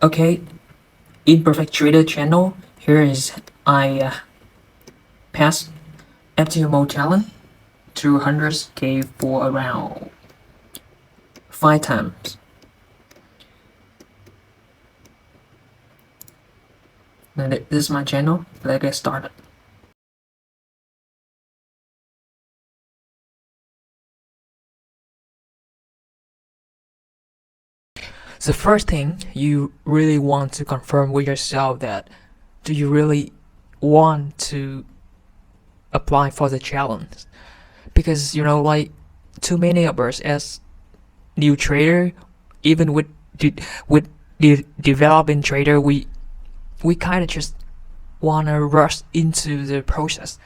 Okay, Imperfect Trader channel. Here is I passed FTMO challenge to 100k for around 5 times. And this is my channel. Let's get started. The first thing you really want to confirm with yourself that do you really want to apply for the challenge? Because like too many of us as new trader, even with developing trader, we kind of just wanna rush into the process.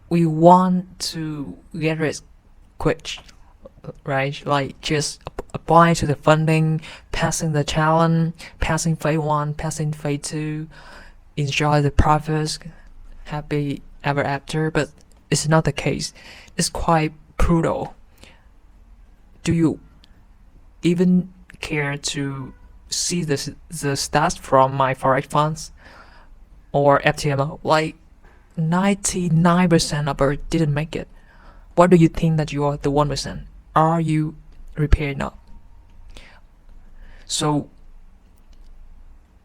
We want to get it quick, right? Like just apply to the funding, passing the challenge, passing phase 1, passing phase 2, enjoy the profits, happy ever after. But it's not the case. It's quite brutal. Do you even care to see the stats from my forex funds or FTMO? Like 99% of us didn't make it. What do you think that you are the 1%? Are you prepared enough? So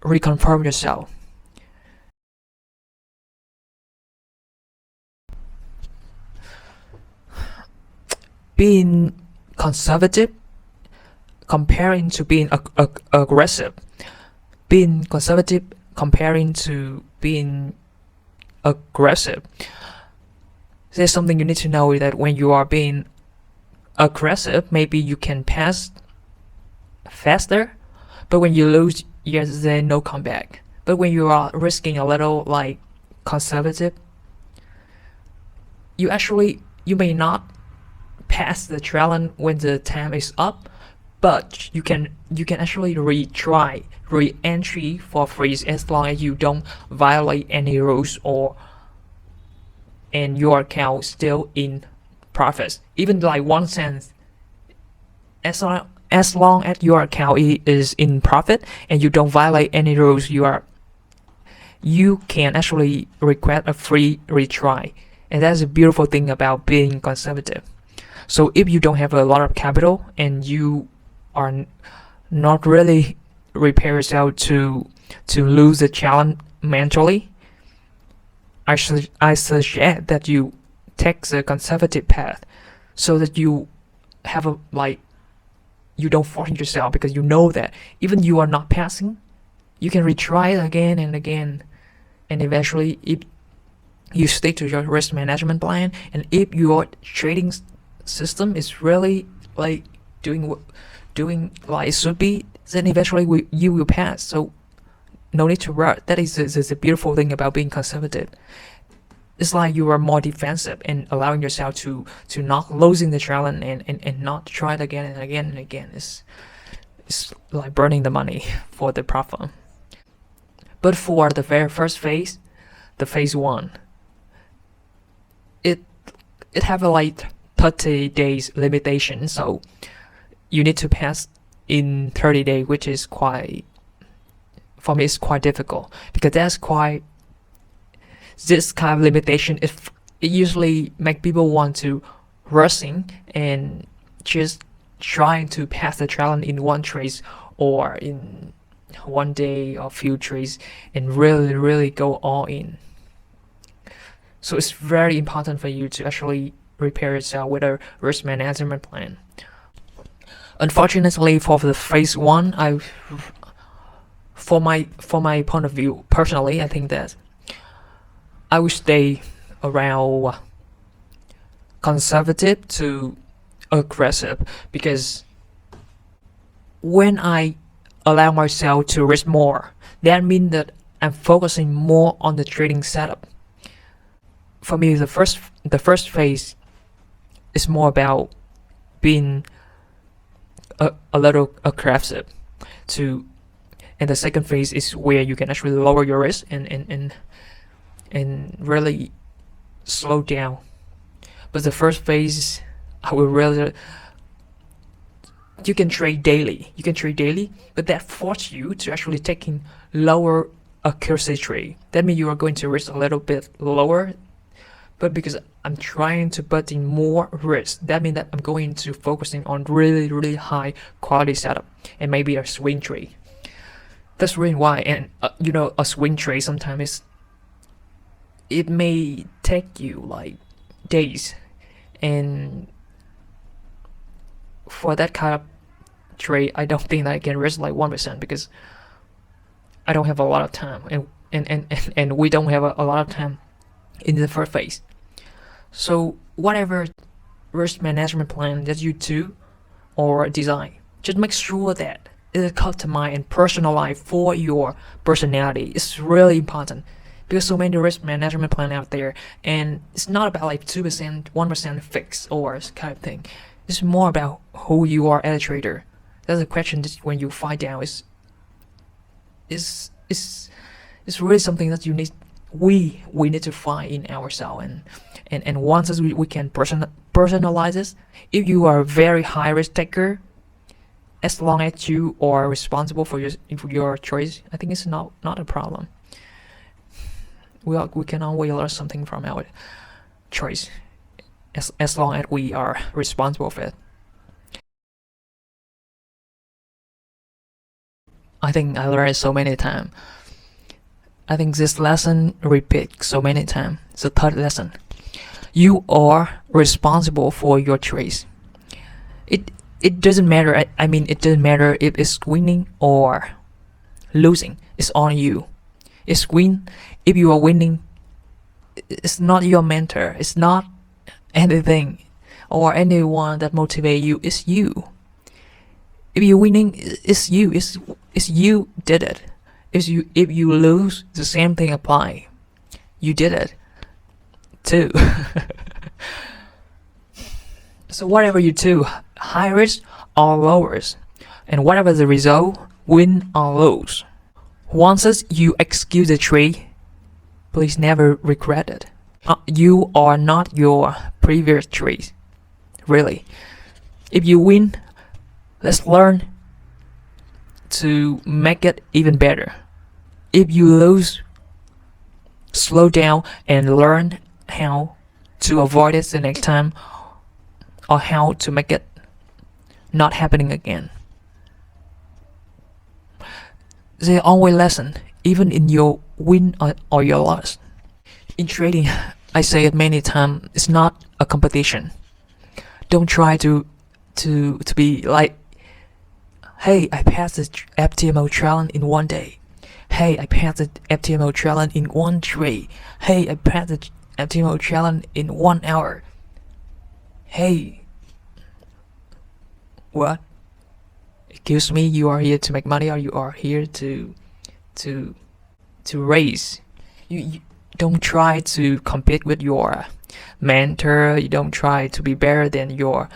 reconfirm yourself. Being conservative comparing to being aggressive. Being conservative comparing to being aggressive. There's something you need to know, that when you are being aggressive, maybe you can pass faster, but when you lose, yes, there's no comeback. But when you are risking a little, like conservative, you may not pass the challenge when the time is up, but you can actually retry re-entry for free as long as you don't violate any rules and your account still in profits, even like 1 cent. As long as your account is in profit and you don't violate any rules, you can actually request a free retry. And that's a beautiful thing about being conservative. So if you don't have a lot of capital and you are not really prepare yourself to lose the challenge mentally, I suggest that you take the conservative path, so that you have you don't force yourself, because you know that even you are not passing, you can retry it again and again, and eventually if you stick to your risk management plan, and if your trading system is really like doing like it should be, then eventually you will pass. So no need to rush. That is the beautiful thing about being conservative. It's like you are more defensive and allowing yourself to not losing the challenge and not try it again and again and again. It's like burning the money for the profit. But for the very first phase, the phase 1, it have a like 30 days limitation, so you need to pass in 30 days, which is quite, for me, it's quite difficult, because this kind of limitation, it usually make people want to rushing and just trying to pass the challenge in one trade or in one day or few trades and really go all in. So it's very important for you to actually prepare yourself with a risk management plan. Unfortunately, for the phase 1, for my point of view, personally, I think that I will stay around conservative to aggressive, because when I allow myself to risk more, that means that I'm focusing more on the trading setup. For me, the first phase is more about being a little aggressive and the second phase is where you can actually lower your risk and really slow down. But the first phase, I will really you can trade daily. But that forces you to actually taking lower accuracy trade. That means you are going to risk a little bit lower. But because I'm trying to put in more risk, that means that I'm going to focusing on really high quality setup and maybe a swing trade. That's really why. And a swing trade sometimes it may take you like days, and for that kind of trade, I don't think that I can risk like 1% because I don't have a lot of time, and we don't have a lot of time in the first phase. So whatever risk management plan that you do or design, just make sure that it is customized and personalized for your personality. It's really important because so many risk management plan out there, and it's not about like 2%, 1% fix or kind of thing. It's more about who you are as a trader. That's a question that when you find out is really something that you need. We need to find in ourselves, and once we can personalize this. If you are a very high risk taker, as long as you are responsible for your choice, I think it's not a problem. We can always learn something from our choice, as long as we are responsible for it. I think I learned so many times. I think this lesson repeats so many times. It's the third lesson. You are responsible for your choice. It doesn't matter. I mean, it doesn't matter if it's winning or losing. It's on you. It's win. If you are winning, it's not your mentor. It's not anything or anyone that motivate you. It's you. If you're winning, it's you. It's you did it. If you lose, the same thing apply. You did it too. So whatever you do, high risk or low risk, and whatever the result, win or lose, once you execute the trade, please never regret it. You are not your previous trade. Really. If you win, let's learn to make it even better. If you lose, slow down and learn how to avoid it the next time, or how to make it not happening again. There's always lesson, even in your win or your loss. In trading, I say it many times, it's not a competition. Don't try to be like, hey, I passed the FTMO challenge in one day. Hey, I passed the FTMO challenge in one trade. Hey, I passed the FTMO challenge in 1 hour. Hey, what? Excuse me, you are here to make money, or you are here to raise. You don't try to compete with your mentor. You don't try to be better than your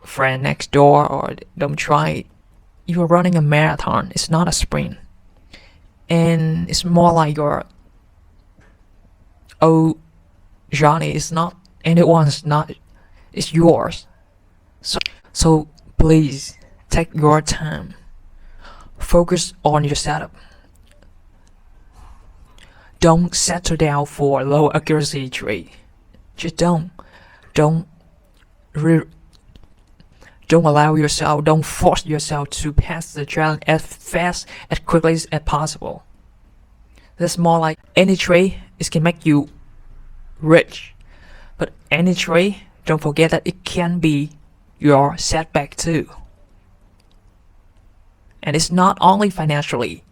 friend next door, or don't try. You are running a marathon. It's not a sprint, and it's more like your journey. It's not anyone's. Not it's yours. So please take your time. Focus on your setup. Don't settle down for low accuracy trade. Just don't allow yourself, don't force yourself to pass the challenge as fast, as quickly as possible. That's more like any trade, it can make you rich. But any trade, don't forget that it can be your setback too. And it's not only financially.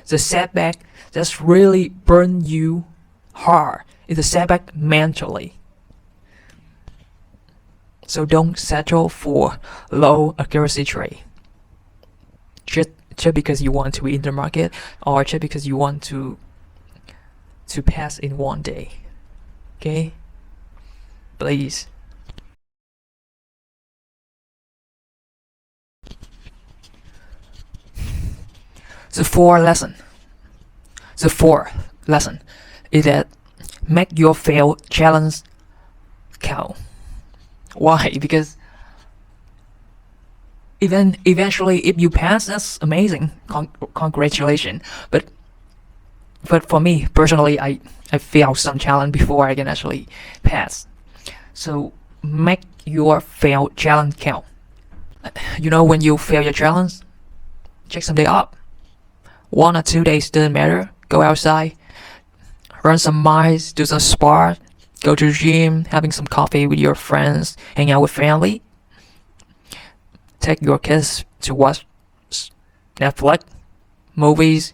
The setback that's really burn you hard is a setback mentally. So don't settle for low accuracy trade. Just because you want to be in the market, or just because you want to pass in one day. Okay? Please. The fourth lesson is that make your failed challenge count. Why? Because Eventually, if you pass, that's amazing. Congratulations. But for me personally, I failed some challenge before I can actually pass. So make your failed challenge count. When you fail your challenge, check some day up. 1 or 2 days doesn't matter. Go outside, run some miles, do some sport, go to the gym, having some coffee with your friends, hang out with family. Take your kids to watch Netflix, movies,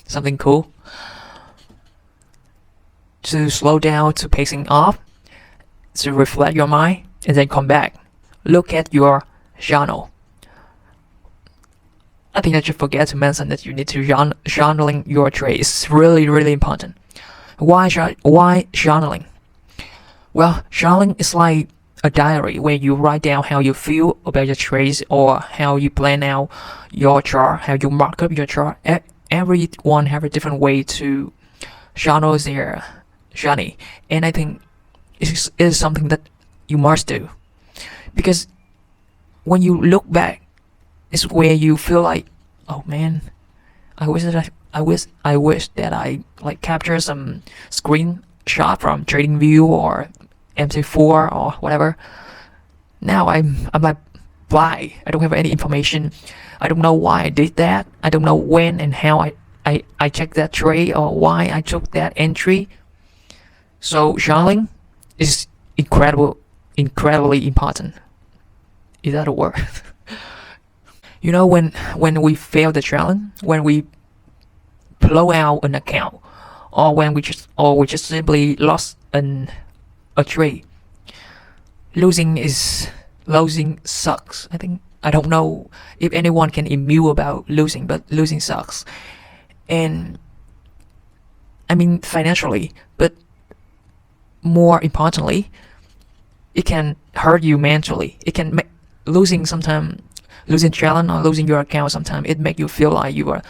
something cool. To slow down, to pacing off, to reflect your mind, and then come back. Look at your journal. I think I should forget to mention that you need to journaling your trade. It's really, really important. Why journaling? Well, journaling is like a diary where you write down how you feel about your trades or how you plan out your chart, how you mark up your chart. Everyone have a different way to journal their journey, and I think it is something that you must do, because when you look back, it's where you feel like, oh man, I wish that I like capture some screenshot from TradingView or MT4 or whatever. Now I'm like blind. I don't have any information. I don't know why I did that. I don't know when and how I checked that trade or why I took that entry. So journaling is incredibly important. Is that a word? When we fail the challenge, when we blow out an account, or when we just simply lost a trade, losing sucks. I don't know if anyone can immune about losing, but losing sucks. And I mean financially, but more importantly, it can hurt you mentally. It can make losing challenge or losing your account sometimes it make you feel like you are.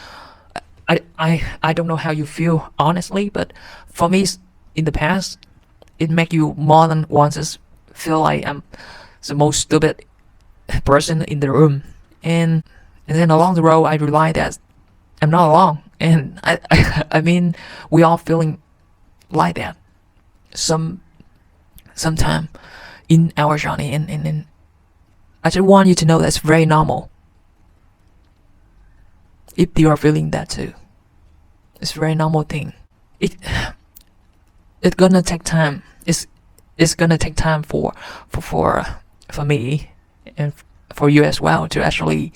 I don't know how you feel honestly, but for me in the past, it make you more than once feel like I'm the most stupid person in the room, and then along the road I realized that I'm not alone, and I mean we all feeling like that sometime in our journey, and I just want you to know that's very normal. If you are feeling that too, it's a very normal thing. It's gonna take time. It's gonna take time for me and for you as well to actually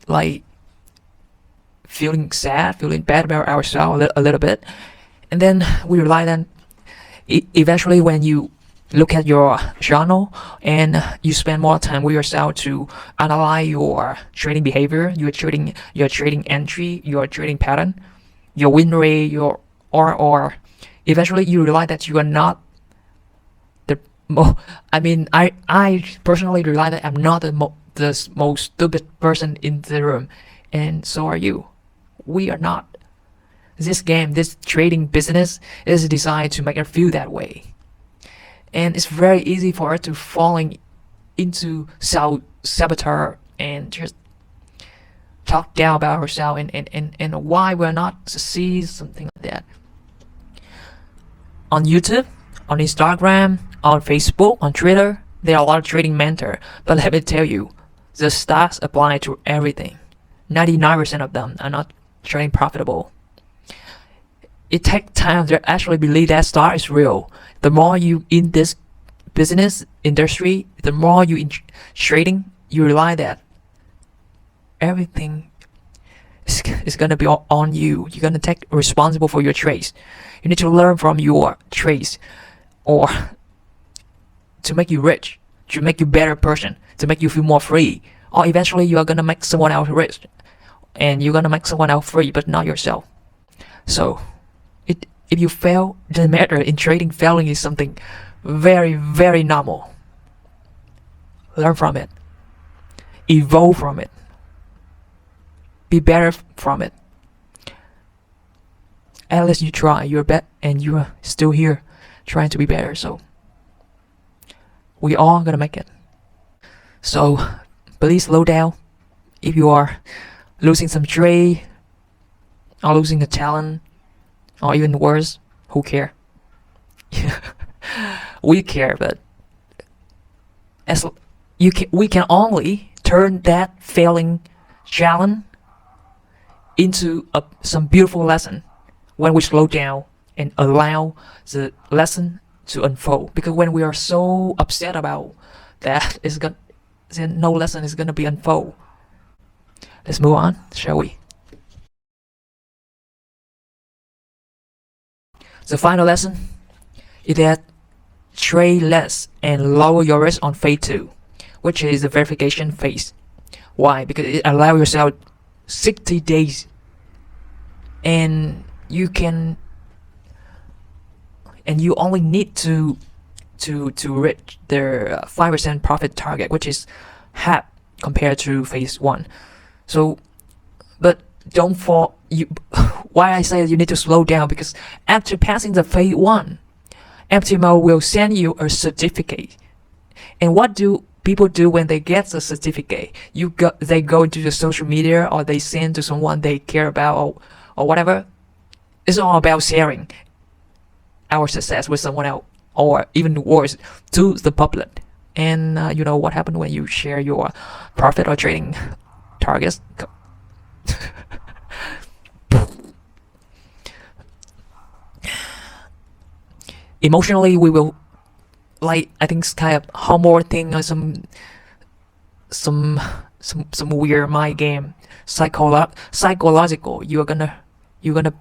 like feeling sad, feeling bad about ourselves a little bit, and then we realize that eventually when you look at your journal and you spend more time with yourself to analyze your trading behavior, your trading entry, your trading pattern, your win rate, or eventually you realize that you are not the I personally realize that I'm not the most stupid person in the room, and so are you. We are not. This trading business is designed to make us feel that way. And it's very easy for us to falling into self-saboteur and just talk down about ourselves and why we're not succeed, something like that. On YouTube, on Instagram, on Facebook, on Twitter, there are a lot of trading mentors. But let me tell you, the stats apply to everything. 99% of them are not trading profitable. It takes time to actually believe that star is real. The more you in this business industry, the more you in trading, you realize that everything is gonna be on you. You're gonna take responsible for your trades. You need to learn from your trades, or to make you rich, to make you better person, to make you feel more free. Or eventually you are gonna make someone else rich, and you're gonna make someone else free, but not yourself. So if you fail, it doesn't matter. In trading, failing is something very, very normal. Learn from it. Evolve from it. Be better from it. At least you try. You're better, and you are still here trying to be better. So we all gonna make it. So please slow down. If you are losing some trade or losing a talent or even worse, who care? We care, but as we can only turn that failing challenge into some beautiful lesson when we slow down and allow the lesson to unfold. Because when we are so upset about that, then no lesson is gonna be unfold. Let's move on, shall we? The final lesson is that trade less and lower your risk on phase 2, which is the verification phase. Why? Because it allows yourself 60 days and you only need to reach their 5% profit target, which is half compared to phase 1. So, but don't fall. Why I say you need to slow down, because after passing the phase 1, FTMO will send you a certificate. And what do people do when they get the certificate? They go into the social media, or they send to someone they care about, or whatever. It's all about sharing our success with someone else, or even worse, to the public. And you know what happened when you share your profit or trading targets? Emotionally, we will, like, I think it's kind of homework thing, or some weird mind game, psychological. You're gonna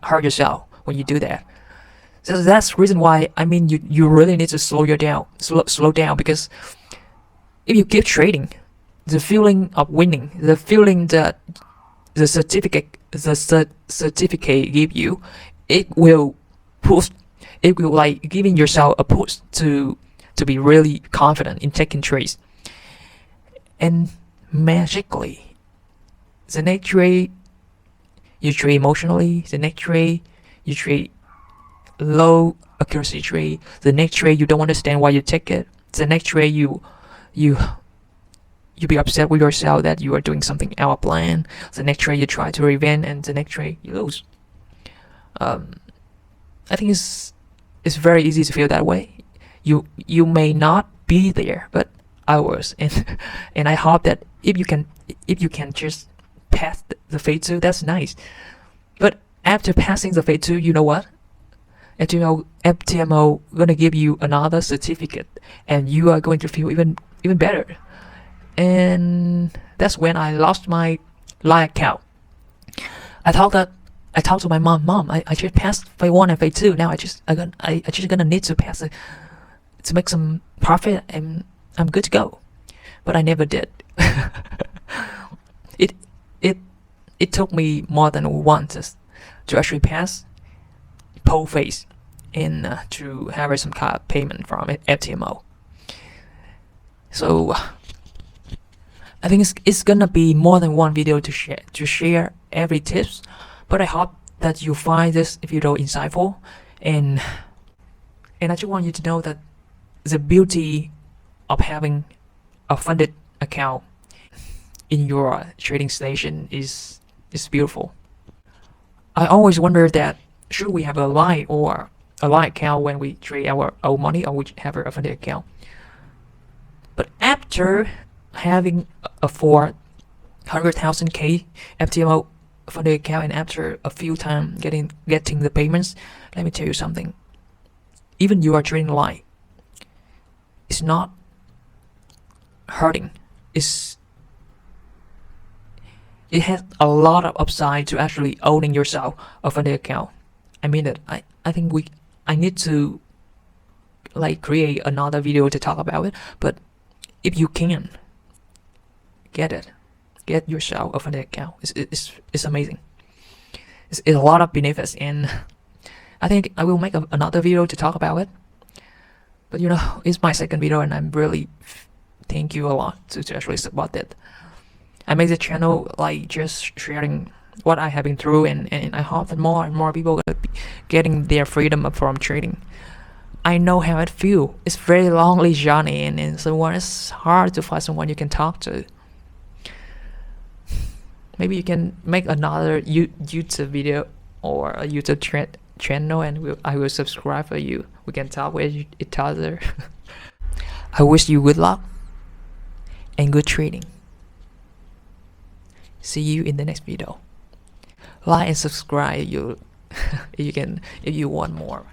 hurt yourself when you do that. So that's the reason why, I mean, you really need to slow down, because if you keep trading, the feeling of winning, the feeling that the certificate give you, it will like giving yourself a push to be really confident in taking trades. And magically, the next trade you trade emotionally, the next trade you trade low accuracy trade, the next trade you don't understand why you take it, the next trade you be upset with yourself that you are doing something out of plan, the next trade you try to revenge, and the next trade you lose. I think it's very easy to feel that way. You may not be there, but I was, and I hope that if you can just pass the phase 2, that's nice. But after passing the phase 2, you know what? FTMO gonna give you another certificate, and you are going to feel even better. And that's when I lost my live account. I talked to my mom. I just passed phase 1 and phase 2. Now I just gonna need to pass it to make some profit, and I'm good to go. But I never did. It took me more than once to actually pass pole phase and to have some kind of payment from FTMO. So I think it's gonna be more than one video to share every tips, but I hope that you find this video insightful, and I just want you to know that the beauty of having a funded account in your trading station is beautiful. I always wonder that should we have a light account when we trade our own money, or we have a funded account. But after having a 400,000K FTMO funded account, and after a few times getting the payments, let me tell you something. Even you are trading light, it's not hurting. It has a lot of upside to actually owning yourself a funded account. I mean that I think I need to like create another video to talk about it, but if you can get yourself a funded account, it's amazing. It's a lot of benefits, and I think I will make another video to talk about it. But you know, it's my second video, and I'm really thank you a lot to actually support it. I made the channel like just sharing what I have been through, and I hope that more and more people are getting their freedom from trading. I know how it feels. It's very lonely journey, and it's hard to find someone you can talk to. Maybe you can make another YouTube video or a YouTube channel, and I will subscribe for you. We can talk with each other. I wish you good luck and good trading. See you in the next video. Like and subscribe you if you want more.